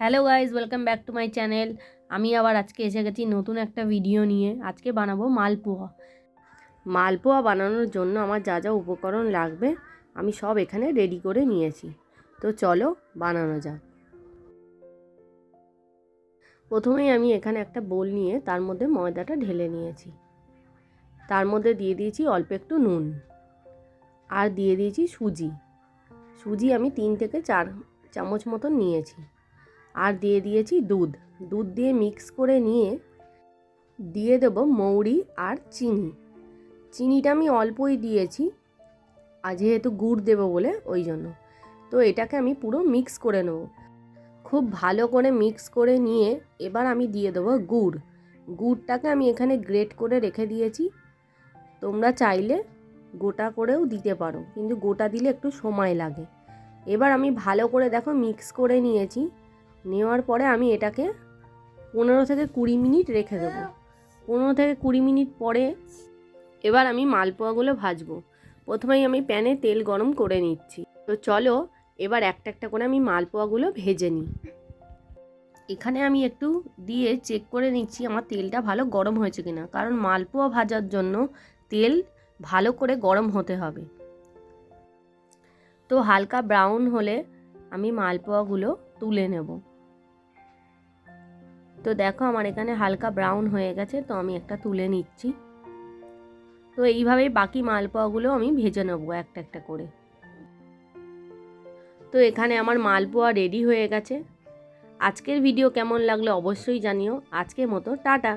Hello guys, welcome back to my channel. আমি আবার আজকে এসে গেছি নতুন একটা ভিডিও নিয়ে। আজকে বানাবো মালপোয়া। মালপোয়া বানানোর জন্য আমার যা যা উপকরণ লাগবে আমি সব এখানে রেডি করে নিয়েছি। তো চলো বানানো যাক। প্রথমেই আমি এখানে একটা বোল নিয়ে তার মধ্যে ময়দাটা ঢেলে নিয়েছি। তার মধ্যে দিয়ে দিয়েছি অল্প একটু নুন আর দিয়ে দিয়েছি সুজি আমি 3 থেকে 4 চামচ মতন নিয়েছি। আর দিয়ে দিয়েছি দুধ দিয়ে মিক্স করে নিয়ে দিয়ে দেবো মৌরি আর চিনিটা আমি অল্পই দিয়েছি, আর যেহেতু গুড় দেবো বলে ওই জন্য। তো এটাকে আমি পুরো মিক্স করে নেব। খুব ভালো করে মিক্স করে নিয়ে এবার আমি দিয়ে দেবো গুড়টাকে আমি এখানে গ্রেট করে রেখে দিয়েছি। তোমরা চাইলে গোটা করেও দিতে পারো, কিন্তু গোটা দিলে একটু সময় লাগে। এবার আমি ভালো করে দেখো মিক্স করে নিয়েছি। নেওয়ার পরে আমি এটাকে 15 থেকে 20 মিনিট রেখে দেবো। 15 থেকে 20 মিনিট পরে এবার আমি মালপোয়াগুলো ভাজবো। প্রথমেই আমি প্যানে তেল গরম করে নিচ্ছি। তো চলো এবার একটা একটা করে আমি মালপোয়াগুলো ভেজে নিই। এখানে আমি একটু দিয়ে চেক করে নিচ্ছি আমার তেলটা ভালো গরম হয়েছে কিনা, কারণ মালপোয়া ভাজার জন্য তেল ভালো করে গরম হতে হবে। তো হালকা ব্রাউন হলে আমি মালপোয়াগুলো তুলে নেব। তো দেখো আমার এখানে হালকা ব্রাউন হয়ে গেছে, তো আমি একটা তুলে নিচ্ছি। তো এইভাবেই বাকি মালপোয়াগুলো আমি ভেজে নেব একটা একটা করে। তো এখানে আমার মালপোয়া রেডি হয়ে গেছে। আজকের ভিডিও কেমন লাগলো অবশ্যই জানিও। আজকের মতো টাটা।